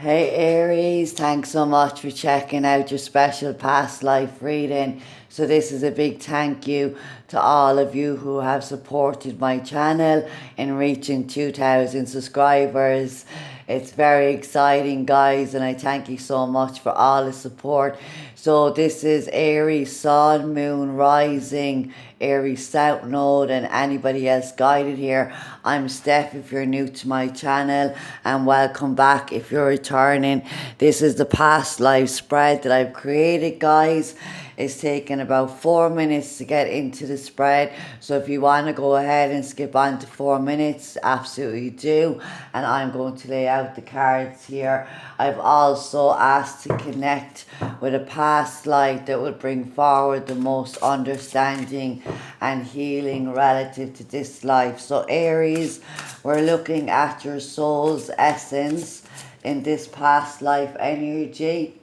Hey Aries, thanks so much for checking out your special past life reading. So this is a big thank you to all of you who have supported my channel in reaching 2,000 subscribers. It's very exciting, guys, and I thank you so much for all the support. So this is Aries Sun, Moon, Rising, Aries South Node, and anybody else guided here. I'm Steph if you're new to my channel, and welcome back if you're returning. This is the past life spread that I've created, guys. It's taken about 4 minutes to get into the spread, so if you want to go ahead and skip on to 4 minutes, absolutely do. And I'm going to lay out the cards here. I've also asked to connect with a past life that would bring forward the most understanding and healing relative to this life. So Aries, we're looking at your soul's essence in this past life energy.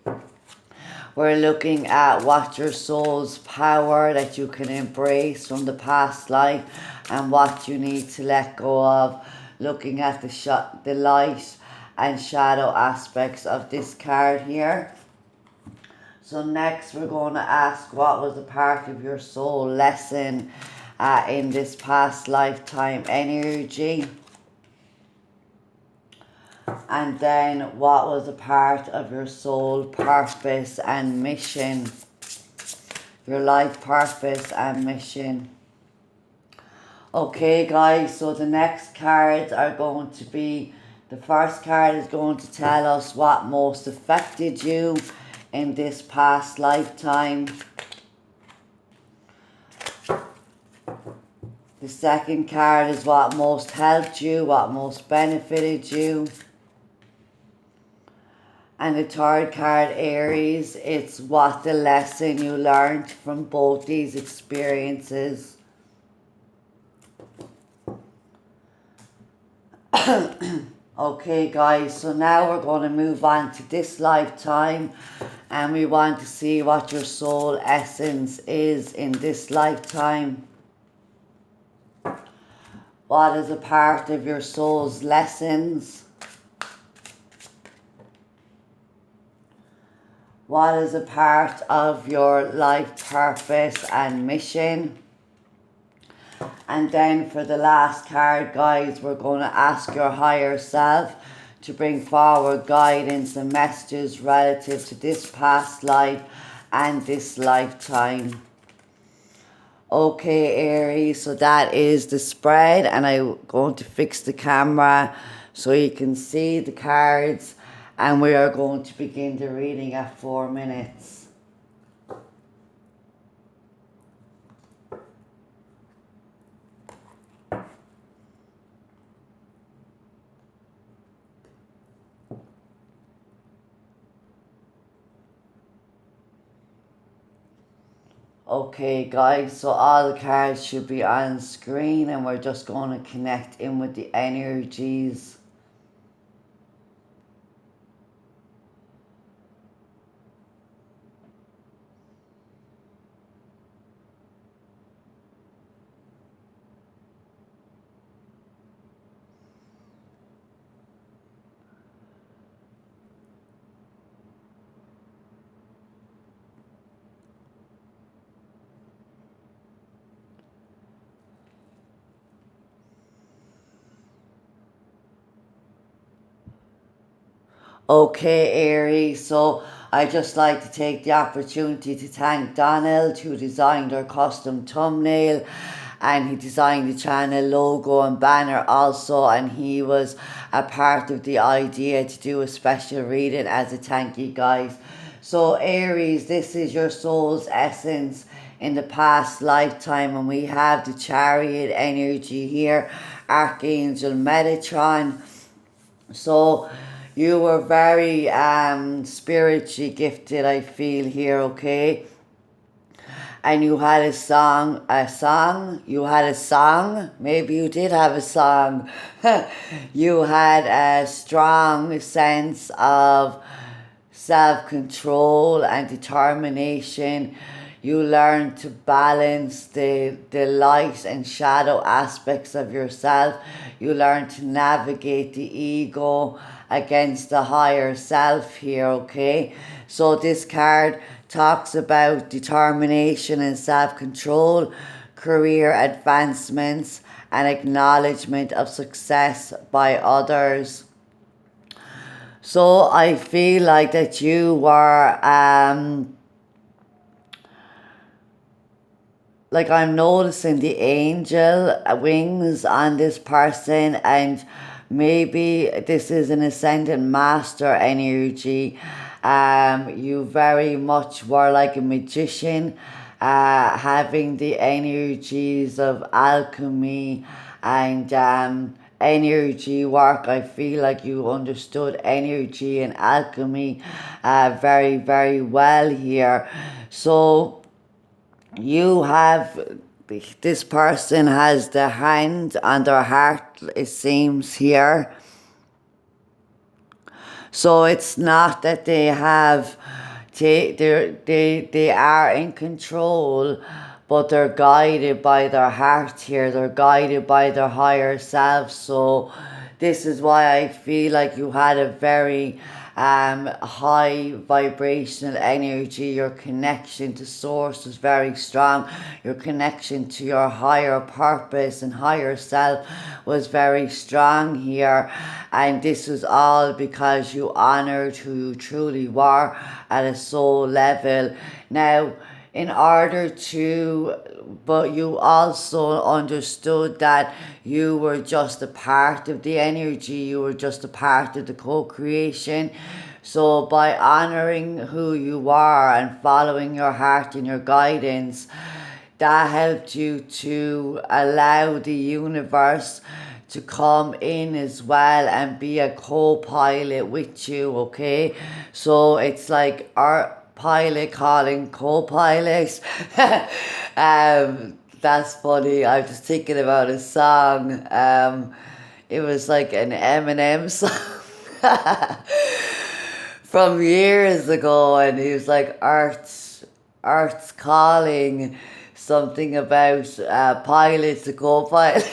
We're looking at what your soul's power that you can embrace from the past life and what you need to let go of. Looking at the light and shadow aspects of this card here. So next we're going to ask what was a part of your soul lesson in this past lifetime energy. And then what was a part of your soul purpose and mission. Your life purpose and mission. Okay guys, so the next cards are going to be, the first card is going to tell us what most affected you in this past lifetime. The second card is what most helped you, what most benefited you. And the third card, Aries, it's what the lesson you learned from both these experiences. Okay guys, so now we're going to move on to this lifetime, and we want to see what your soul essence is in this lifetime. What is a part of your soul's lessons? What is a part of your life purpose and mission? And then for the last card, guys, we're going to ask your higher self to bring forward guidance and messages relative to this past life and this lifetime. Okay, Aries, so that is the spread, and I'm going to fix the camera so you can see the cards, and we are going to begin the reading at 4 minutes. Okay guys, so all the cards should be on screen, and we're just going to connect in with the energies. Okay, Aries, so I just like to take the opportunity to thank Donald, who designed our custom thumbnail, and he designed the channel logo and banner also, and he was a part of the idea to do a special reading as a thank you, guys. So Aries, this is your soul's essence in the past lifetime, and we have the Chariot energy here, Archangel Metatron. So you were very spiritually gifted, I feel here, okay? And you had maybe you did have a song. You had a strong sense of self-control and determination. You learn to balance the light and shadow aspects of yourself. You learn to navigate the ego against the higher self here, okay? So this card talks about determination and self-control, career advancements, and acknowledgement of success by others. So I feel like that you were like I'm noticing the angel wings on this person, and maybe this is an ascendant master energy. You very much were like a magician, having the energies of alchemy and energy work. I feel like you understood energy and alchemy very, very well here. So you have, this person has the hand on their heart, it seems here. So it's not that they have, they are in control, but they're guided by their heart here. They're guided by their higher self. So this is why I feel like you had a very high vibrational energy. Your connection to source was very strong. Your connection to your higher purpose and higher self was very strong here. And this was all because you honored who you truly were at a soul level. Now, in order to, but you also understood that you were just a part of the energy, you were just a part of the co-creation. So by honoring who you are and following your heart and your guidance, that helped you to allow the universe to come in as well and be a co-pilot with you, okay? So it's like our pilot calling co-pilot. That's funny. I was thinking about a song. It was like an Eminem song from years ago, and he was like, Earth's calling, something about pilots to co-pilot.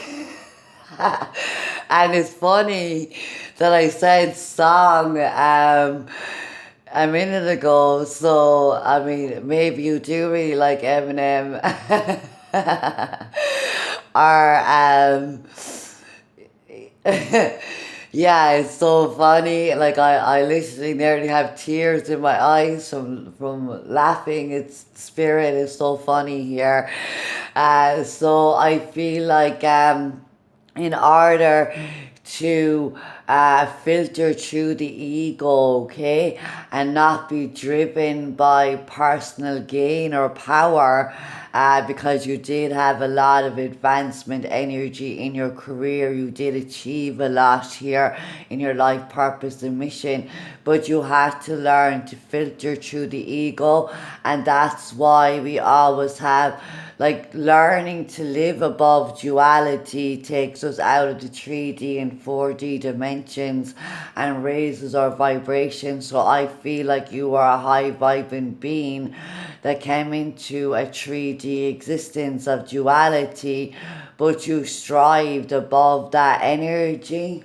And it's funny that I said song a minute ago. So I mean, maybe you do really like Eminem, or yeah, it's so funny. Like I literally nearly have tears in my eyes from laughing. It's spirit is so funny here. So I feel like in order to filter through the ego, okay, and not be driven by personal gain or power, because you did have a lot of advancement energy in your career. You did achieve a lot here in your life purpose and mission, but you had to learn to filter through the ego. And that's why we always have, like, learning to live above duality takes us out of the 3D and 4D dimensions and raises our vibration. So I feel like you are a high vibrant being that came into a 3D existence of duality, but you strived above that energy.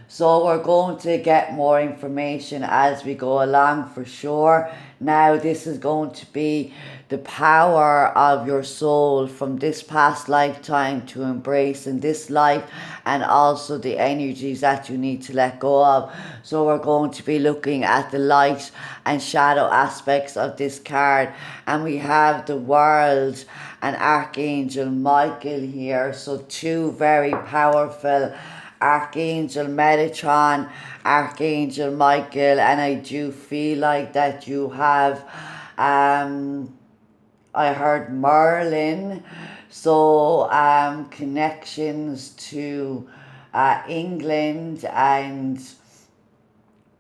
So we're going to get more information as we go along for sure. Now this is going to be the power of your soul from this past lifetime to embrace in this life, and also the energies that you need to let go of. So we're going to be looking at the light and shadow aspects of this card, and we have the world and Archangel Michael here. So two very powerful, Archangel Metatron, Archangel Michael. And I do feel like that you have I heard Merlin, so connections to England, and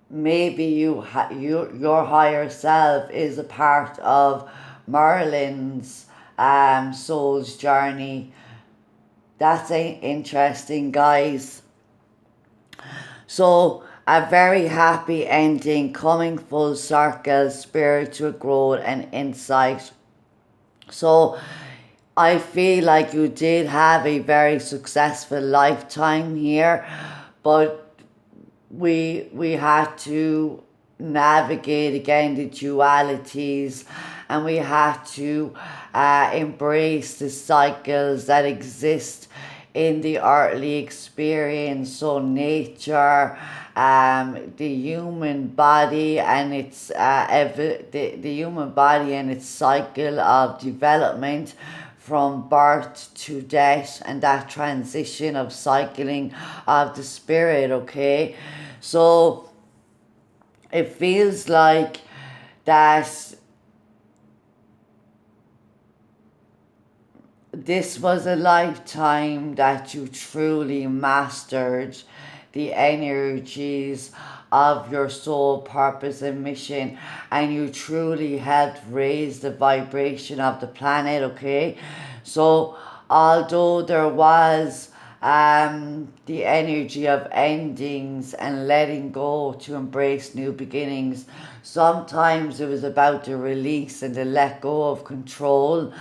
maybe your higher self is a part of Merlin's soul's journey. That's interesting, guys. So a very happy ending, coming full circle, spiritual growth and insight. So I feel like you did have a very successful lifetime here, but we had to navigate again the dualities, and we had to embrace the cycles that exist in the earthly experience. So nature, the human body and its the human body and its cycle of development from birth to death, and that transition of cycling of the spirit. Okay, so it feels like that this was a lifetime that you truly mastered the energies of your soul purpose and mission, and you truly helped raise the vibration of the planet. Okay, so although there was the energy of endings and letting go to embrace new beginnings, sometimes it was about the release and the let go of control,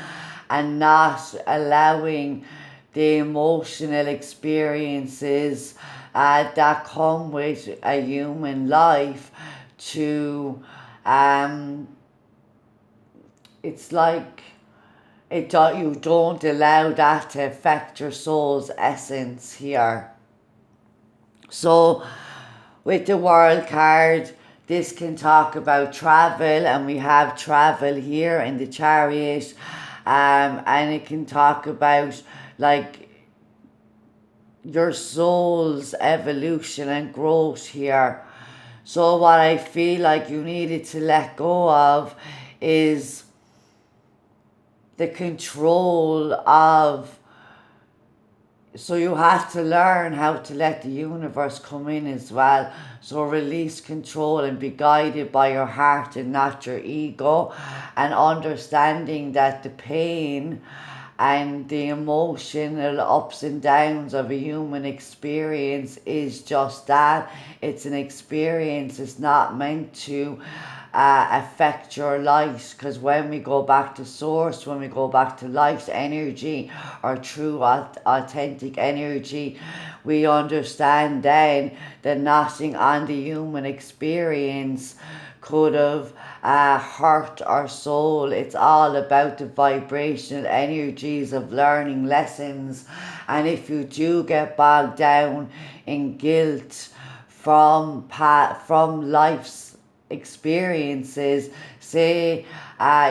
and not allowing the emotional experiences that come with a human life to it's like you don't allow that to affect your soul's essence here. So with the world card, this can talk about travel, and we have travel here in the chariot, and it can talk about like your soul's evolution and growth here. So what I feel like you needed to let go of is the control of, so you have to learn how to let the universe come in as well. So release control and be guided by your heart and not your ego, and understanding that the pain and the emotional ups and downs of a human experience is just that. It's an experience. It's not meant to affect your life, because when we go back to source, when we go back to life's energy, or true authentic energy, we understand then that nothing on the human experience could have hurt our soul. It's all about the vibrational energies of learning lessons. And if you do get bogged down in guilt from life's experiences, say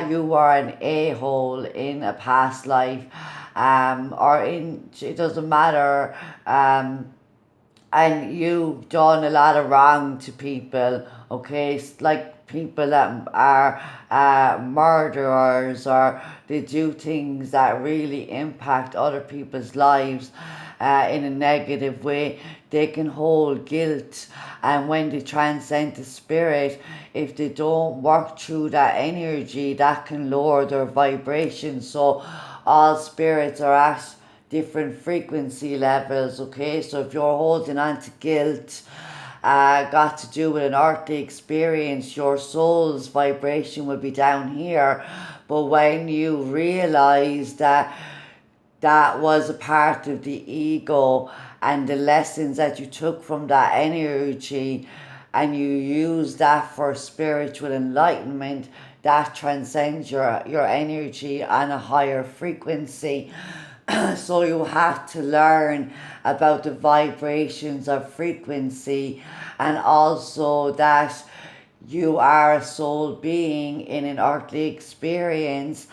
you were an a-hole in a past life, or in, it doesn't matter, and you've done a lot of wrong to people, okay? Like people that are murderers, or they do things that really impact other people's lives in a negative way, they can hold guilt. And when they transcend the spirit, if they don't work through that energy, that can lower their vibration. So all spirits are at different frequency levels, okay? So if you're holding on to guilt, got to do with an earthly experience, your soul's vibration will be down here. But when you realize that that was a part of the ego, and the lessons that you took from that energy, and you use that for spiritual enlightenment, that transcends your energy on a higher frequency. So you have to learn about the vibrations of frequency, and also that you are a soul being in an earthly experience,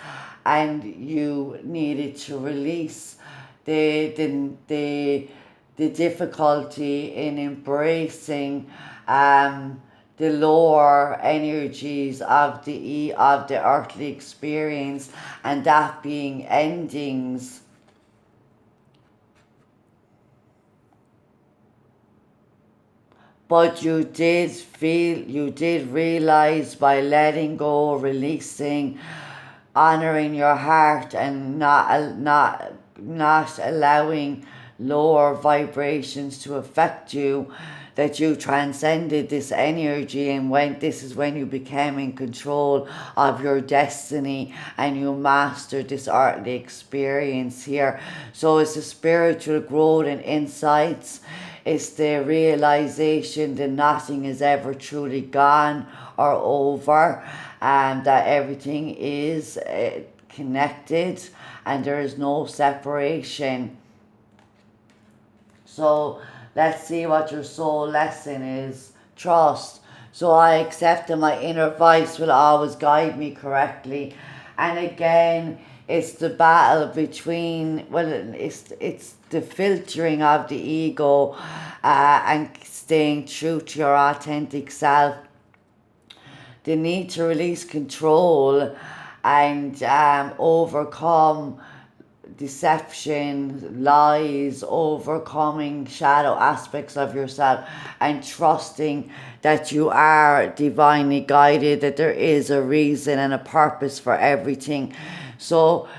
and you needed to release the difficulty in embracing the lower energies of the earthly experience, and that being endings. But you did realize, by letting go, releasing, honoring your heart, and not allowing lower vibrations to affect you, that you transcended this energy, and this is when you became in control of your destiny and you mastered this earthly experience here. So it's the spiritual growth and insights. It's the realization that nothing is ever truly gone or over, and that everything is connected and there is no separation. So let's see what your soul lesson is. Trust. So I accept that my inner voice will always guide me correctly. And again, it's the battle between, well, it's the filtering of the ego and staying true to your authentic self. The need to release control and overcome deception, lies, overcoming shadow aspects of yourself, and trusting that you are divinely guided, that there is a reason and a purpose for everything. So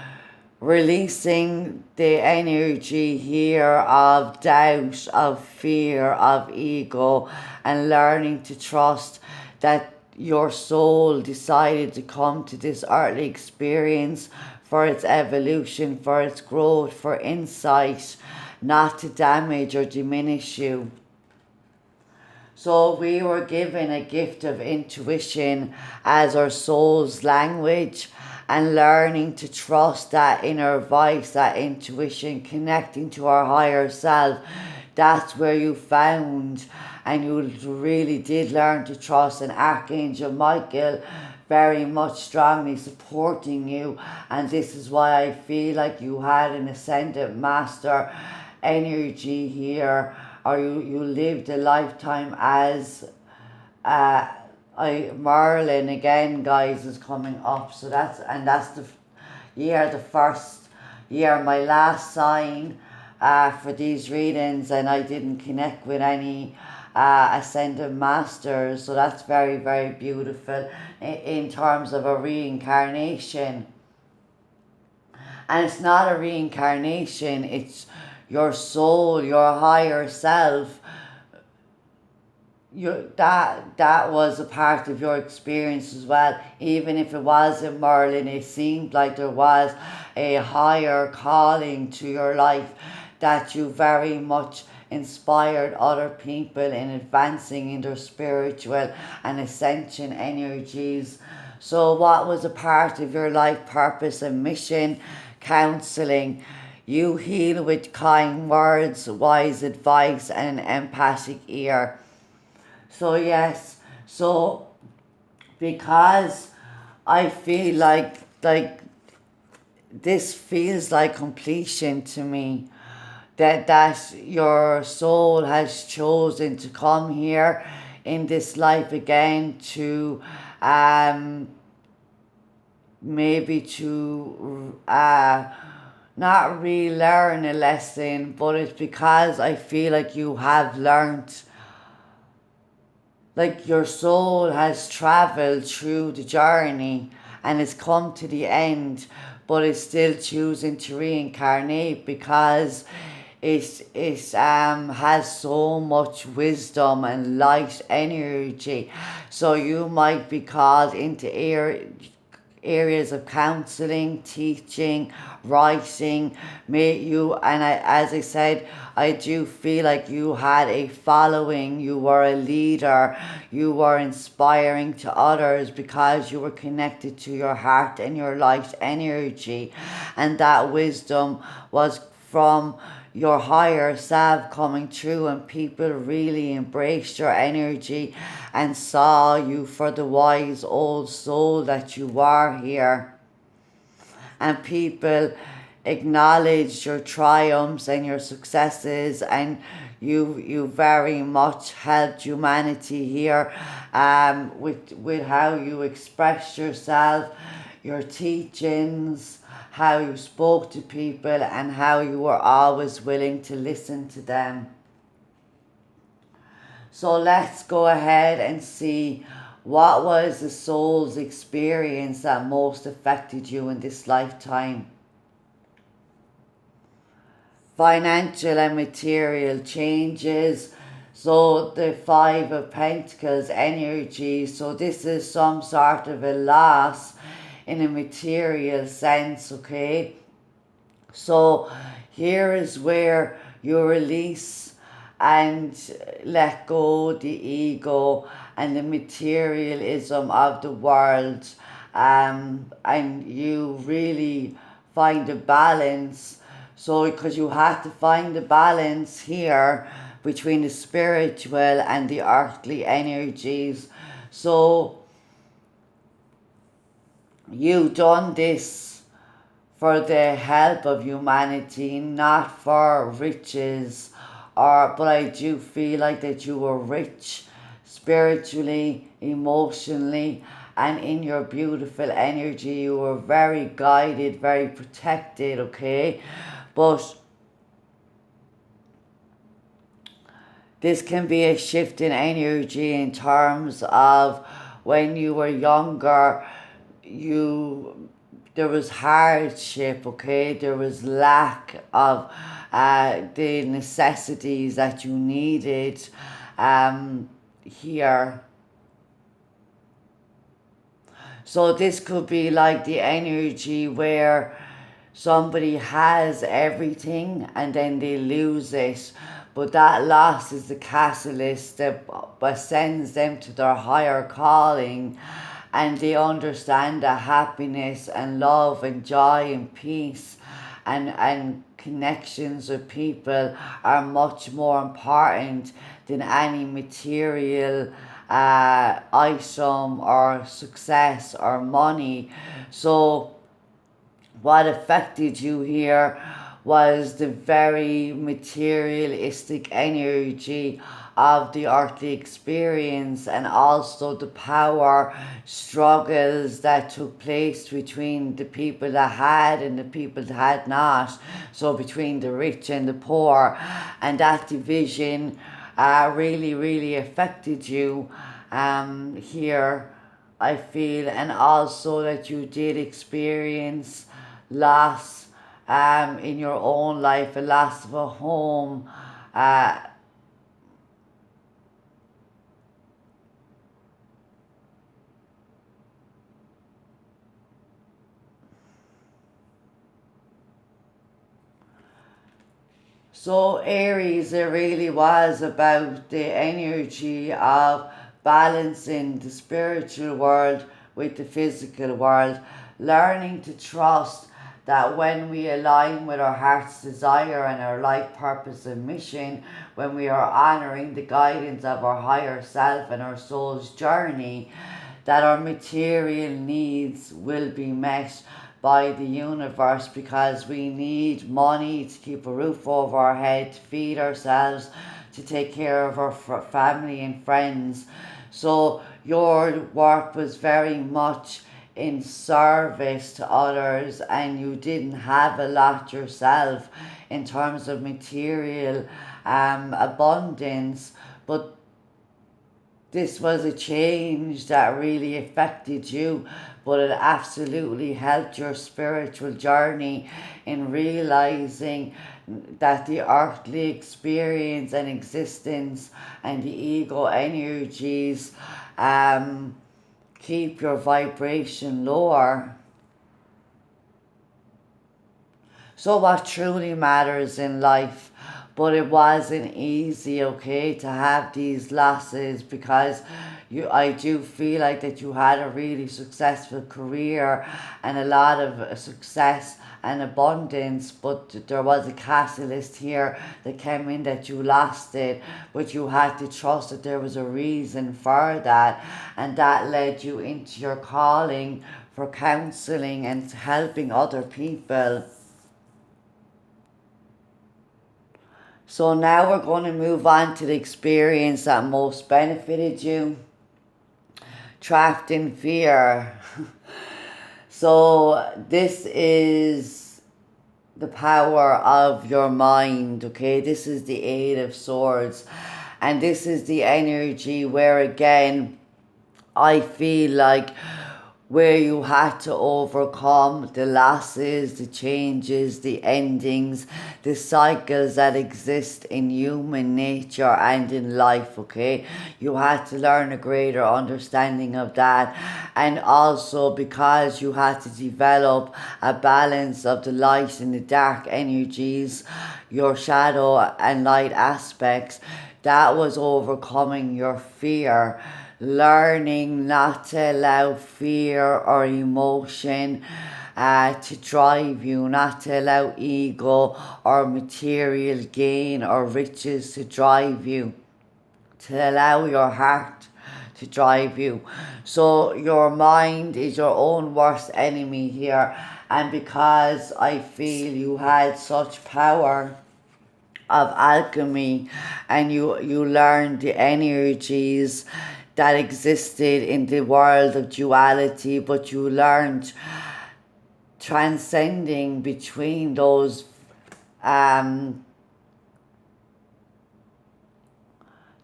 releasing the energy here of doubt, of fear, of ego, and learning to trust that your soul decided to come to this earthly experience for its evolution, for its growth, for insight, not to damage or diminish you. So we were given a gift of intuition as our soul's language, and learning to trust that inner voice, that intuition, connecting to our higher self. That's where you found and you really did learn to trust an Archangel Michael very much strongly supporting you. And this is why I feel like you had an ascendant master energy here, or you lived a lifetime as Merlin again, guys, is coming up. So that's the first year, my last sign for these readings, and I didn't connect with any ascended masters. So that's very, very beautiful in terms of a reincarnation. And it's not a reincarnation, it's your soul, your higher self. That was a part of your experience as well. Even if it was in Merlin, it seemed like there was a higher calling to your life, that you very much inspired other people in advancing in their spiritual and ascension energies. So what was a part of your life purpose and mission? Counseling. You heal with kind words, wise advice, and an empathic ear. So yes, so because I feel like this feels like completion to me, that your soul has chosen to come here in this life again to maybe to not relearn a lesson, but it's because I feel like you have learnt. Like your soul has travelled through the journey and has come to the end, but is still choosing to reincarnate because it has so much wisdom and light energy. So you might be called into areas of counseling, teaching, writing. As I said, I do feel like you had a following, you were a leader, you were inspiring to others because you were connected to your heart and your light energy, and that wisdom was from your higher self coming through, and people really embraced your energy and saw you for the wise old soul that you were here. And people acknowledged your triumphs and your successes, and you very much helped humanity here with how you expressed yourself, your teachings, how you spoke to people, and how you were always willing to listen to them. So let's go ahead and see what was the soul's experience that most affected you in this lifetime. Financial and material changes. So the Five of Pentacles energy, so this is some sort of a loss in a material sense, okay? So here is where you release and let go the ego and the materialism of the world, and you really find a balance. So because you have to find the balance here between the spiritual and the earthly energies. So you done this for the help of humanity, not for riches, or but I do feel like that you were rich spiritually, emotionally, and in your beautiful energy. You were very guided, very protected, okay? But this can be a shift in energy in terms of when you were younger, you there was hardship, okay? There was lack of the necessities that you needed here. So this could be like the energy where somebody has everything and then they lose it. But that loss is the catalyst that sends them to their higher calling, and they understand that happiness and love and joy and peace and connections with people are much more important than any material item or success or money. So what affected you here was the very materialistic energy of the earthly experience, and also the power struggles that took place between the people that had and the people that had not. So between the rich and the poor, and that division really affected you here, I feel. And also that you did experience loss in your own life, a loss of a home. So Aries, it really was about the energy of balancing the spiritual world with the physical world, learning to trust that when we align with our heart's desire and our life purpose and mission, when we are honoring the guidance of our higher self and our soul's journey, that our material needs will be met by the universe, because we need money to keep a roof over our head, to feed ourselves, to take care of our family and friends. So your work was very much in service to others, and you didn't have a lot yourself in terms of material abundance, but this was a change that really affected you, but it absolutely helped your spiritual journey in realizing that the earthly experience and existence and the ego energies keep your vibration lower. So what truly matters in life, but it wasn't easy, okay, to have these losses, because I do feel like that you had a really successful career and a lot of success and abundance, but there was a catalyst here that came in that you lost it, but you had to trust that there was a reason for that, and that led you into your calling for counseling and helping other people. So now we're going to move on to the experience that most benefited you. Trapped in fear. So this is the power of your mind, okay? This is the Eight of Swords. And this is the energy where, again, I feel like where you had to overcome the losses, the changes, the endings, the cycles that exist in human nature and in life, okay? You had to learn a greater understanding of that. And also because you had to develop a balance of the light and the dark energies, your shadow and light aspects, that was overcoming your fear, learning not to allow fear or emotion to drive you, not to allow ego or material gain or riches to drive you, to allow your heart to drive you. So your mind is your own worst enemy here. And because I feel you had such power of alchemy, and you learned the energies that existed in the world of duality, but you learned transcending between those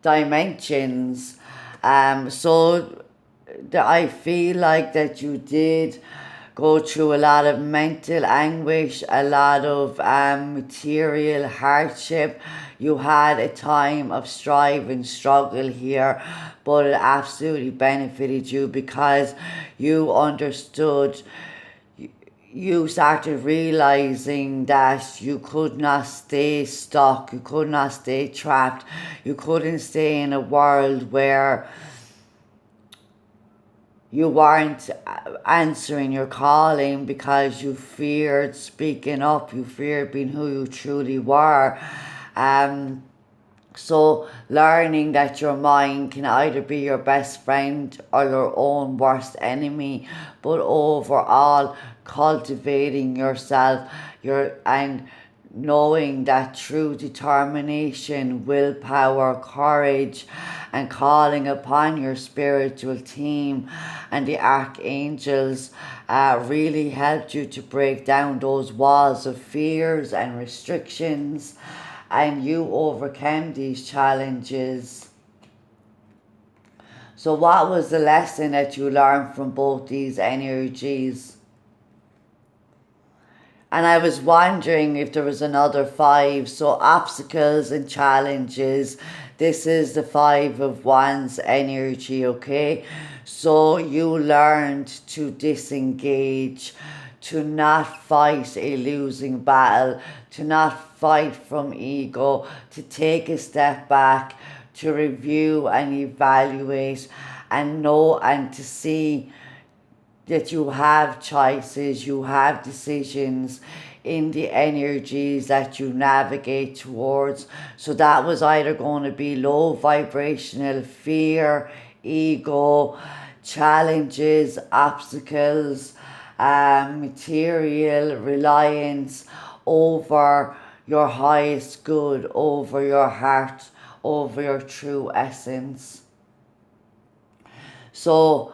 dimensions. So I feel like that you did go through a lot of mental anguish, a lot of material hardship. You had a time of strive and struggle here, but it absolutely benefited you because you understood, you started realizing that you could not stay stuck, you could not stay trapped, you couldn't stay in a world where you weren't answering your calling because you feared speaking up, you feared being who you truly were. So learning that your mind can either be your best friend or your own worst enemy, but overall cultivating yourself, and knowing that true determination, willpower, courage, and calling upon your spiritual team and the archangels really helped you to break down those walls of fears and restrictions, and you overcame these challenges. So what was the lesson that you learned from both these energies? And I was wondering if there was another five. So obstacles and challenges. This is the Five of Wands energy, okay? So you learned to disengage, to not fight a losing battle, to not fight from ego, to take a step back, to review and evaluate and know and to see that you have choices, you have decisions in the energies that you navigate towards. So that was either going to be low vibrational fear, ego, challenges, obstacles, material reliance over your highest good, over your heart, over your true essence. So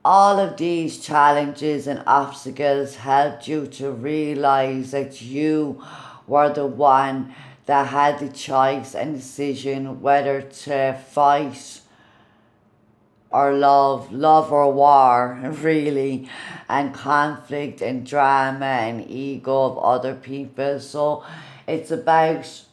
all of these challenges and obstacles helped you to realize that you were the one that had the choice and decision whether to fight or love or war, really, and conflict and drama and ego of other people. So it's about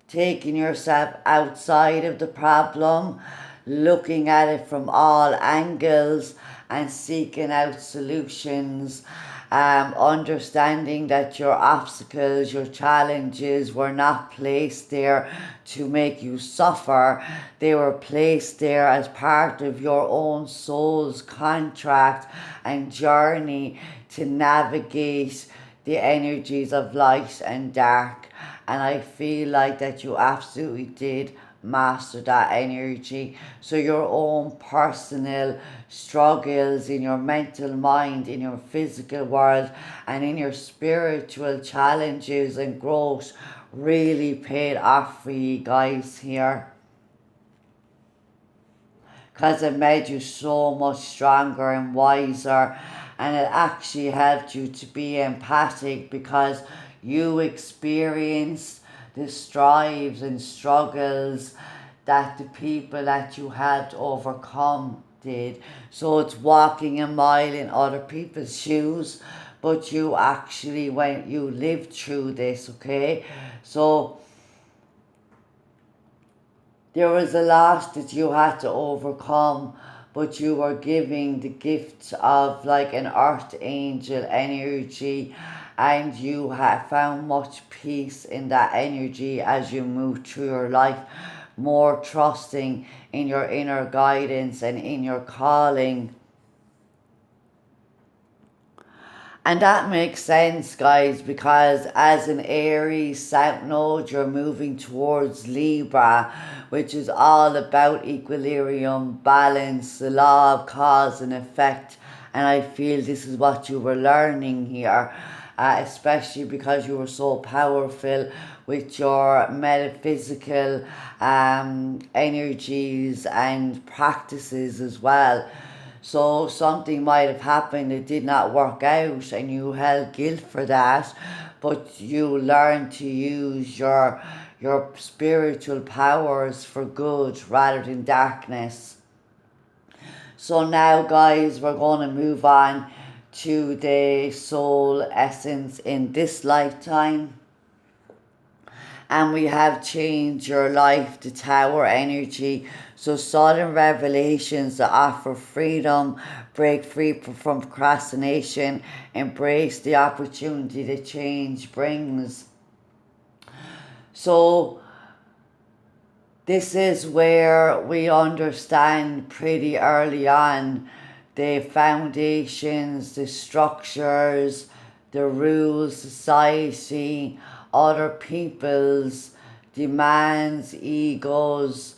taking yourself outside of the problem, looking at it from all angles and seeking out solutions, understanding that your obstacles, your challenges were not placed there to make you suffer. They were placed there as part of your own soul's contract and journey to navigate the energies of light and dark. And I feel like that you absolutely did master that energy. So your own personal struggles in your mental mind, in your physical world, and in your spiritual challenges and growth really paid off for you guys here, because it made you so much stronger and wiser, and it actually helped you to be empathic because you experienced the strives and struggles that the people that you helped overcome did. So it's walking a mile in other people's shoes, but you actually went, you lived through this, okay? So there was a lot that you had to overcome, but you were giving the gift of like an earth angel energy, and you have found much peace in that energy as you moved through your life, more trusting in your inner guidance and in your calling. And that makes sense, guys, because as an Aries South Node, you're moving towards Libra, which is all about equilibrium, balance, the law of cause and effect. And I feel this is what you were learning here, especially because you were so powerful with your metaphysical energies and practices as well. So something might have happened that did not work out and you held guilt for that, but you learned to use your spiritual powers for good rather than darkness. So now, guys, we're going to move on to the soul essence in this lifetime. And we have changed your life, the tower energy. So sudden revelations that offer freedom, break free from procrastination, embrace the opportunity that change brings. So this is where we understand pretty early on the foundations, the structures, the rules, society, other people's demands, egos,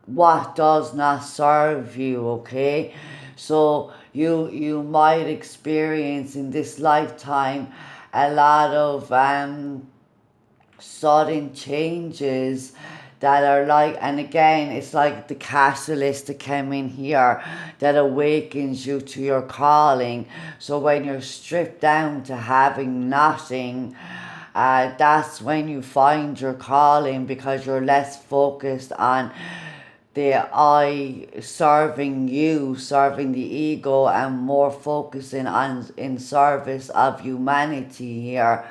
what does not serve you, okay? So you might experience in this lifetime a lot of sudden changes that are like, and again, it's like the catalyst that came in here that awakens you to your calling. So when you're stripped down to having nothing, that's when you find your calling, because you're less focused on the I serving you, serving the ego, and more focusing on in service of humanity here.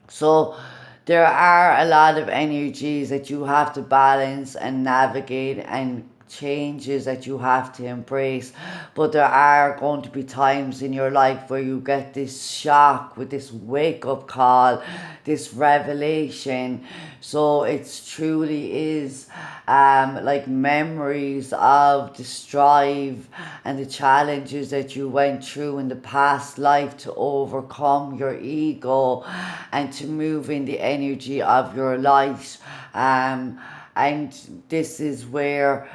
So there are a lot of energies that you have to balance and navigate, and changes that you have to embrace. But there are going to be times in your life where you get this shock with this wake up call, this revelation. So it truly is like memories of the strive and the challenges that you went through in the past life to overcome your ego and to move in the energy of your light. And this is where,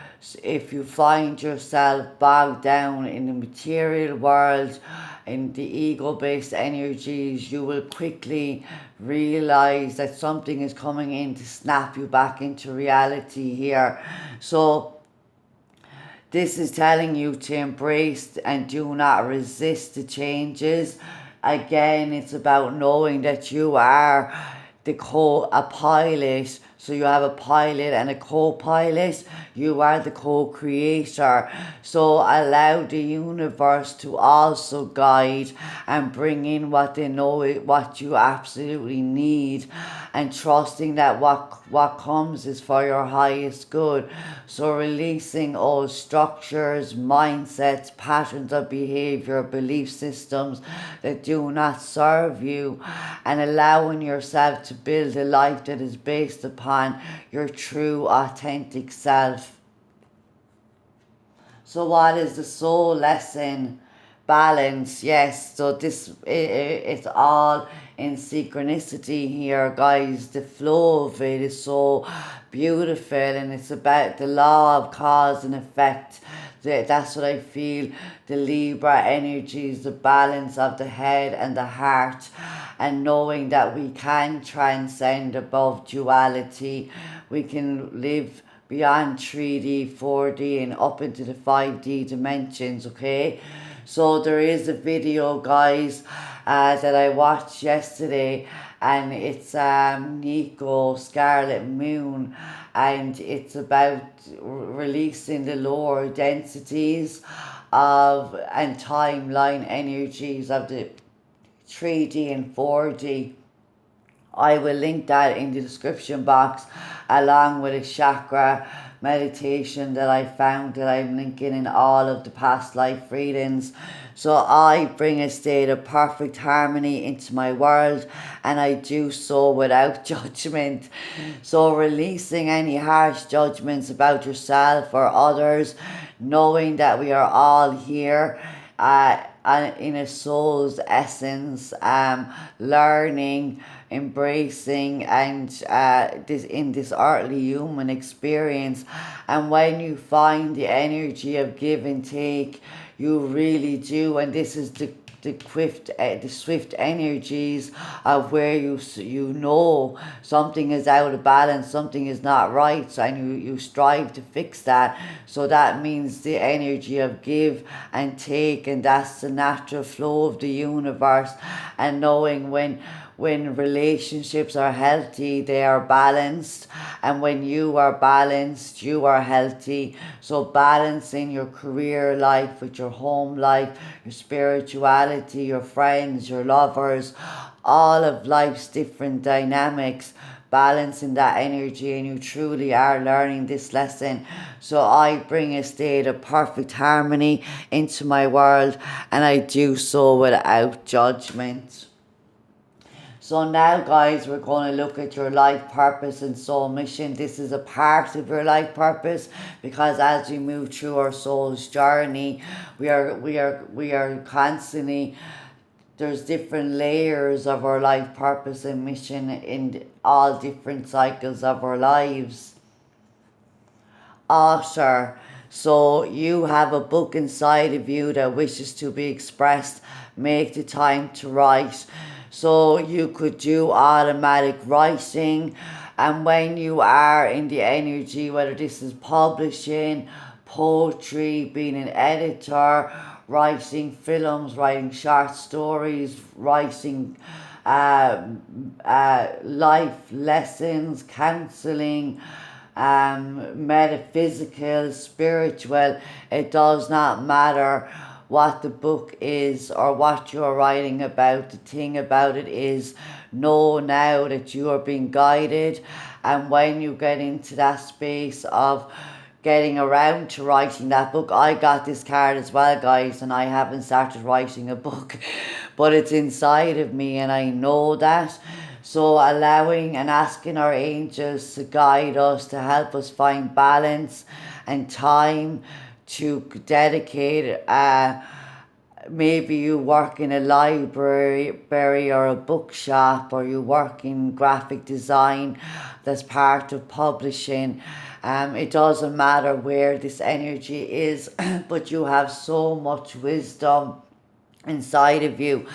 if you find yourself bogged down in the material world, in the ego-based energies, you will quickly realize that something is coming in to snap you back into reality here. So this is telling you to embrace and do not resist the changes. Again, it's about knowing that you are a pilot. So you have a pilot and a co-pilot. You are the co-creator. So allow the universe to also guide and bring in what they know, what you absolutely need, and trusting that what comes is for your highest good. So releasing all structures, mindsets, patterns of behavior, belief systems that do not serve you, and allowing yourself to build a life that is based upon your true authentic self. So what is the soul lesson? Balance, yes. So it's all in synchronicity here, guys. The flow of it is so beautiful, and it's about the law of cause and effect. That's what I feel. The Libra energy is the balance of the head and the heart, and knowing that we can transcend above duality. We can live beyond 3D, 4D, and up into the 5D dimensions, okay? So there is a video, guys, that I watched yesterday, and it's Nico Scarlet Moon, and it's about releasing the lower densities of and timeline energies of the 3D and 4D. I will link that in the description box along with a chakra meditation that I found that I'm linking in all of the past life readings. So I bring a state of perfect harmony into my world, and I do so without judgment. So releasing any harsh judgments about yourself or others, knowing that we are all here in a soul's essence, learning, embracing, and this in this earthly human experience. And when you find the energy of give and take, you really do. And this is the swift energies of where you know something is out of balance, something is not right, so, and you strive to fix that. So that means the energy of give and take, and that's the natural flow of the universe. And knowing when relationships are healthy, they are balanced, and when you are balanced, you are healthy. So balancing your career life with your home life, your spirituality, your friends, your lovers, all of life's different dynamics, balancing that energy, and you truly are learning this lesson. So I bring a state of perfect harmony into my world, and I do so without judgment. So now, guys, we're going to look at your life purpose and soul mission. This is a part of your life purpose, because as we move through our soul's journey, we are constantly, there's different layers of our life purpose and mission in all different cycles of our lives. Author. So you have a book inside of you that wishes to be expressed. Make the time to write. So you could do automatic writing, and when you are in the energy, whether this is publishing, poetry, being an editor, writing films, writing short stories, writing life lessons, counseling, metaphysical, spiritual, it does not matter what the book is or what you're writing about. The thing about it is, know now that you are being guided, and when you get into that space of getting around to writing that book, I got this card as well, guys, and I haven't started writing a book but it's inside of me, and I know that. So allowing and asking our angels to guide us, to help us find balance and time to dedicate. Maybe you work in a library or a bookshop, or you work in graphic design, that's part of publishing. It doesn't matter where this energy is, but you have so much wisdom inside of you,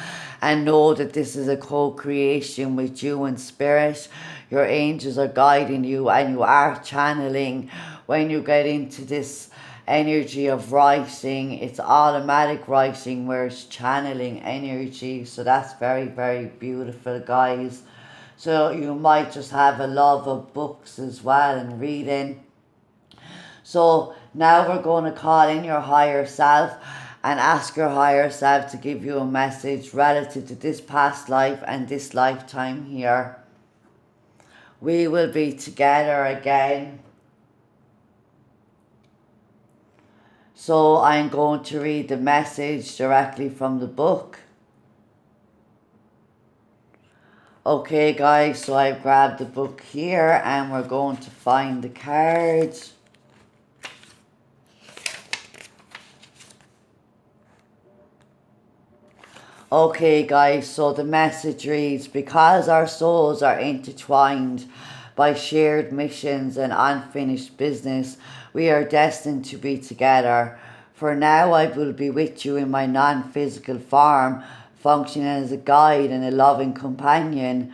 and know that this is a co-creation with you and spirit. Your angels are guiding you, and you are channeling. When you get into this energy of writing, it's automatic writing where it's channeling energy. So that's very, very beautiful, guys. So you might just have a love of books as well and reading. So now we're going to call in your higher self and ask your higher self to give you a message relative to this past life and this lifetime here. We will be together again. So I'm going to read the message directly from the book. Okay, guys, so I've grabbed the book here, and we're going to find the cards. Okay, guys, so the message reads, because our souls are intertwined by shared missions and unfinished business, we are destined to be together. For now, I will be with you in my non-physical form, functioning as a guide and a loving companion.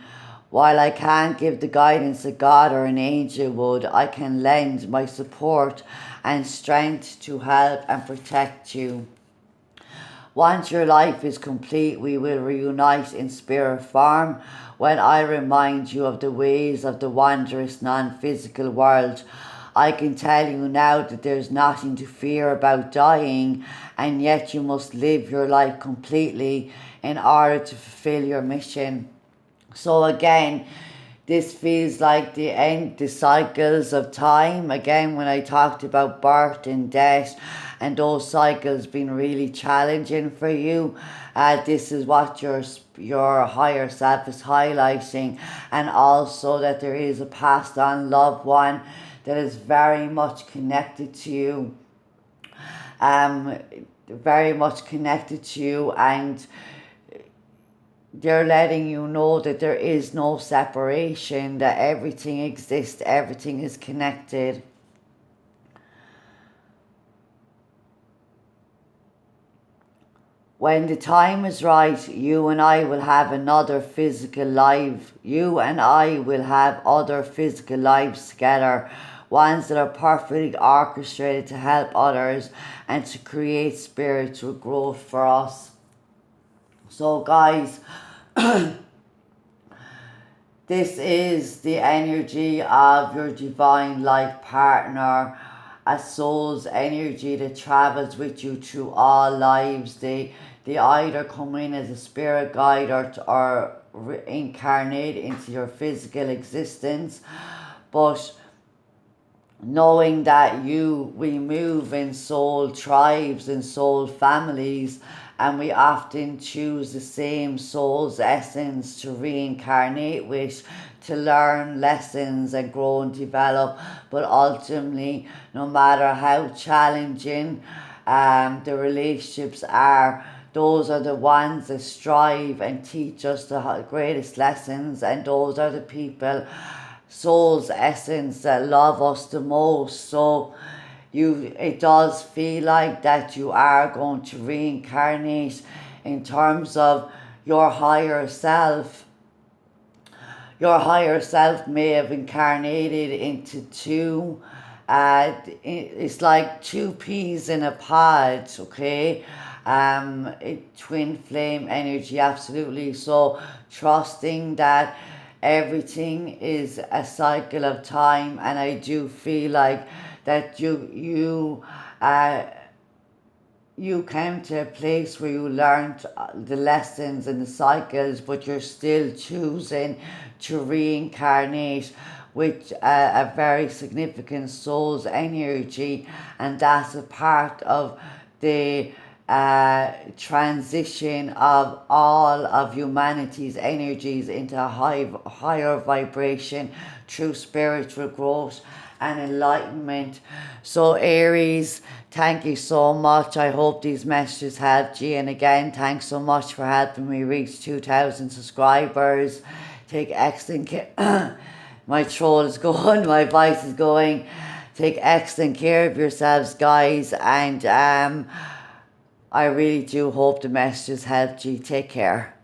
While I can't give the guidance a God or an angel would, I can lend my support and strength to help and protect you. Once your life is complete, we will reunite in spirit form when I remind you of the ways of the wondrous non-physical world. I can tell you now that there's nothing to fear about dying, and yet you must live your life completely in order to fulfill your mission. So again, this feels like the end, the cycles of time. Again, when I talked about birth and death, and those cycles being really challenging for you, this is what your higher self is highlighting, and also that there is a passed on loved one that is very much connected to you, um, very much connected to you, and they're letting you know that there is no separation, that everything exists, everything is connected. When the time is right, you and I will have another physical life. You and I will have other physical lives together, ones that are perfectly orchestrated to help others and to create spiritual growth for us. So guys, this is the energy of your divine life partner, a soul's energy that travels with you through all lives. They either come in as a spirit guide or reincarnate into your physical existence. But knowing that we move in soul tribes and soul families, and we often choose the same soul's essence to reincarnate with, to learn lessons and grow and develop. But ultimately, no matter how challenging the relationships are, those are the ones that strive and teach us the greatest lessons, and those are the people, soul's essence, that love us the most. So it does feel like that you are going to reincarnate in terms of your higher self. Your higher self may have incarnated into two, it's like two peas in a pod, okay? Twin flame energy, absolutely. So trusting that everything is a cycle of time, and I do feel like that you came to a place where you learned the lessons and the cycles, but you're still choosing to reincarnate with a very significant soul's energy, and that's a part of the transition of all of humanity's energies into a higher vibration through spiritual growth and enlightenment. So Aries, thank you so much. I hope these messages helped you, and again, thanks so much for helping me reach 2,000 subscribers. Take excellent care. My throat is going, my voice is going. Take excellent care of yourselves, guys, and I really do hope the messages helped you. Take care.